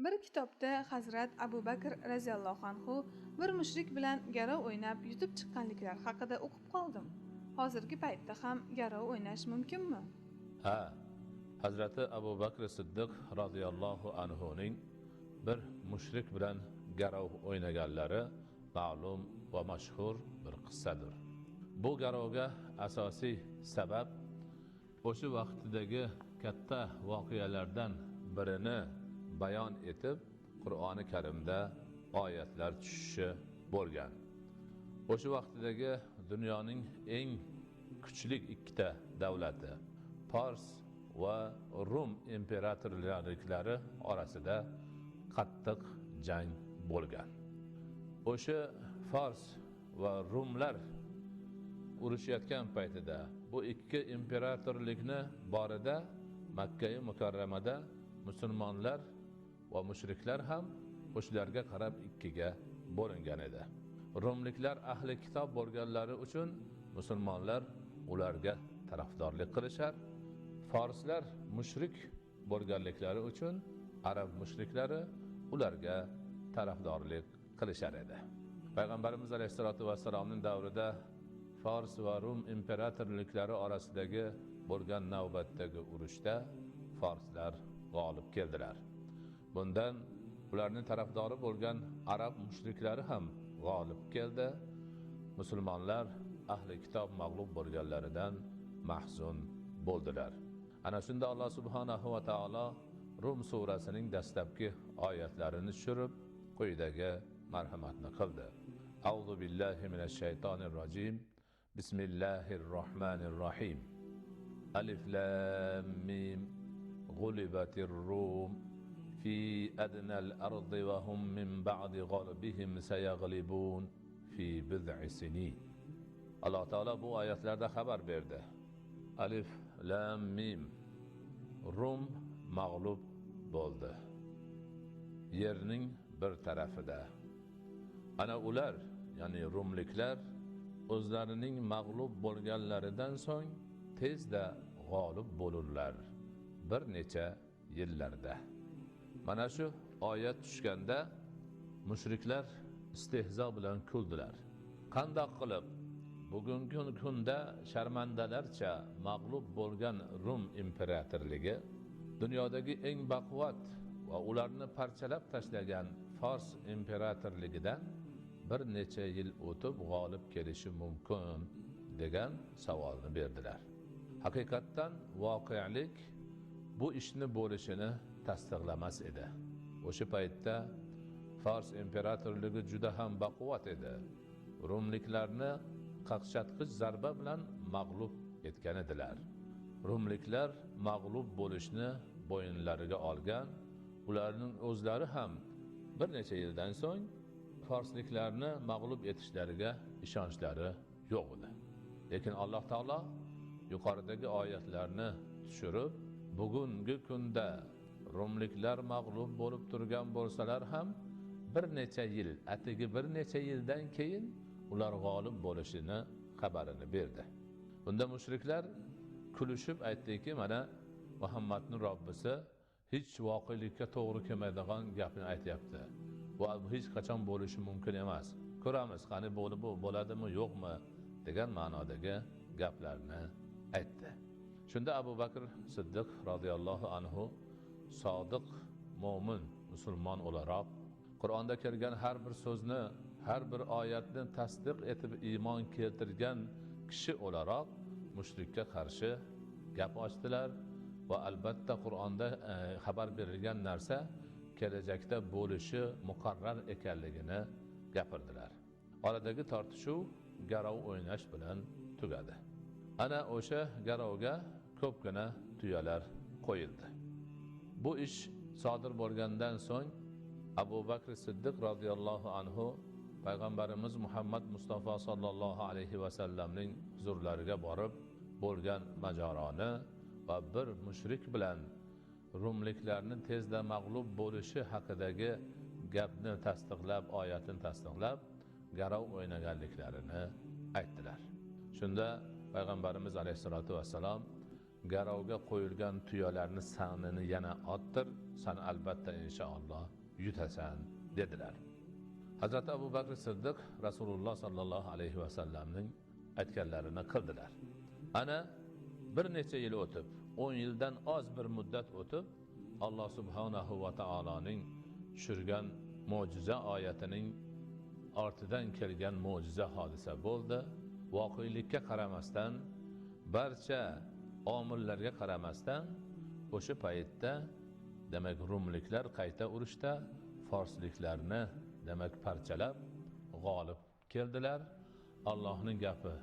Bir kitobda Hazrat Abu Bakr raziyallohu anhu bir mushrik bilan garov o'ynab yutib chiqqanliklari haqida o'qib qoldim. Hozirgi paytda ham garov o'ynash mumkinmi? Ha, Hazrati Abu Bakr Siddiq radhiyallohu anhuning bir mushrik bilan garov o'ynaganlari ma'lum va mashhur bir qissadir. Bu garovga asosiy sabab o'sha vaqtdagi katta voqealardan birini bayon etib, Qur'oni Karimda oyatlar tushishi bo'lgan. O'sha vaqtdagi dunyoning eng kuchli ikkita davlati, Fors va Rum imperatorliklari orasida qattiq jang bo'lgan. O'sha Fors va Rumlar urushayotgan paytida bu ikki imperatorlikni borida Makka-i Mukarramada musulmonlar va mushriklar ham o'shalarga qarab ikkiga bo'lingan edi. Rumliklar ahli kitob bo'lganlari uchun musulmonlar ularga tarafdorlik qilishar, forslar mushrik bo'lganliklari uchun arab mushriklari ularga tarafdorlik qilishar edi. Payg'ambarimiz alayhisolatu vassalomning davrida Fors va Rum imperatorliklari orasidagi bo'lgan navbatdagi urushda forslar g'olib keldilar. Bundan ularning tarafdori bo'lgan arab mushriklari ham g'olib keldi. Musulmonlar ahli kitob mag'lub bo'lganlaridan mahzun bo'ldilar. Ana shunda Alloh subhanahu va taolo Rum surasining dastlabki oyatlarini tushirib, quyidagi marhamatni qildi. A'udhu billahi minash shaytonir rojim. Bismillahirrohmanirrohim. Alif lam mim. G'ulibatir rum fi adnal ardi va hum min ba'di g'alabihim sayaghlibun fi bid'i sinin. Alloh taolo bu oyatlarda xabar berdi. Alif lam mim. Rum mag'lub bo'ldi. Yerning bir tarafida. Ana ular, ya'ni Rumliklar o'zlarining mag'lub bo'lganlaridan so'ng tezda g'olib bo'lurlar bir necha yillarda. Mana shu oyat tushganda mushriklar istehzo bilan kuldilar. Qandoq qilib bugungi kunda sharmandalarcha mag'lub bo'lgan Rum imperatorligi dunyodagi eng baquvvat va ularni parchalab tashlagan Fors imperatorligidan bir necha yil o'tib g'olib kelishi mumkin degan savolni berdilar. Haqiqatdan voqelik bu ishni bo'lishini tasdiqlamas edi. O'sha paytda Fors imperatorligi juda ham baquvvat edi. Rumliklarni qaqshatqich zarba bilan mag'lub etgan edilar. Rumliklar mag'lub bo'lishni bo'yinlariga olgan, ularning o'zlari ham bir necha yildan so'ng forsliklarni mag'lub etishlariga ishonchlari yo'q edi. Lekin Alloh taolo yuqoridagi oyatlarni tushirib, bugungi kunda Rumliklar mag'lub bo'lib turgan bo'lsalar ham bir necha yil, atigi bir necha yildan keyin ular g'olib bo'lishini xabarini berdi. Bunda mushriklar kulishib aytdiki, mana Muhammadning Robbisi hech voqelikka to'g'ri kelmaydigan gapni aytyapti. Va bu hech qachon bo'lishi mumkin emas. Ko'ramiz, qani bo'ladimi, yo'qmi degan ma'nodagi gaplarni aytdi. Shunda Abu Bakr Siddiq radhiyallohu anhu sodiq mo'min musulmon o'laroq Qur'onda kelgan har bir so'zni, har bir oyatni tasdiq etib iymon keltirgan kishi o'laroq mushrikka qarshi gap ochdilar va albatta Qur'onda xabar berilgan narsa kelajakda bo'lishi muqarrar ekanligini gapirdilar. Oradagi tortishuv garov o'ynash bilan tugadi. Ana o'sha garovga ko'pgina tuyalar qo'yildi. Bu ish sodir bo'lgandan so'ng Abu Bakr Siddiq radhiyallohu anhu payg'ambarimiz Muhammad Mustafa sallallohu alayhi va sallamning huzurlariga borib bo'lgan majaroni va bir mushrik bilan Rumliklarni tezda mag'lub bo'lishi haqidagi gapni tasdiqlab, oyatni tasdiqlab, garov o'ynaganliklarini aytdilar. Shunda payg'ambarimiz alayhisolatu vassalom garovga qo'yilgan tuyalarni sanini yana orttir, sen albatta inshaalloh yutasan dedilar. Hazrati Abu Bakr Siddiq Rasululloh sallallohu alayhi vasallamning aytganlarini qildilar. Ana bir necha yil o'tib, 10 yildan oz bir muddat o'tib, Alloh subhanahu va taoloning tushirgan mo'jiza oyatining ortidan kelgan mo'jiza hodisa bo'ldi. Voqelikka qaramasdan, barcha omillarga qaramasdan o'sha paytda demak rumliklar qayta urushda forsliklarni demak parchalab g'olib keldilar. Allohning gapi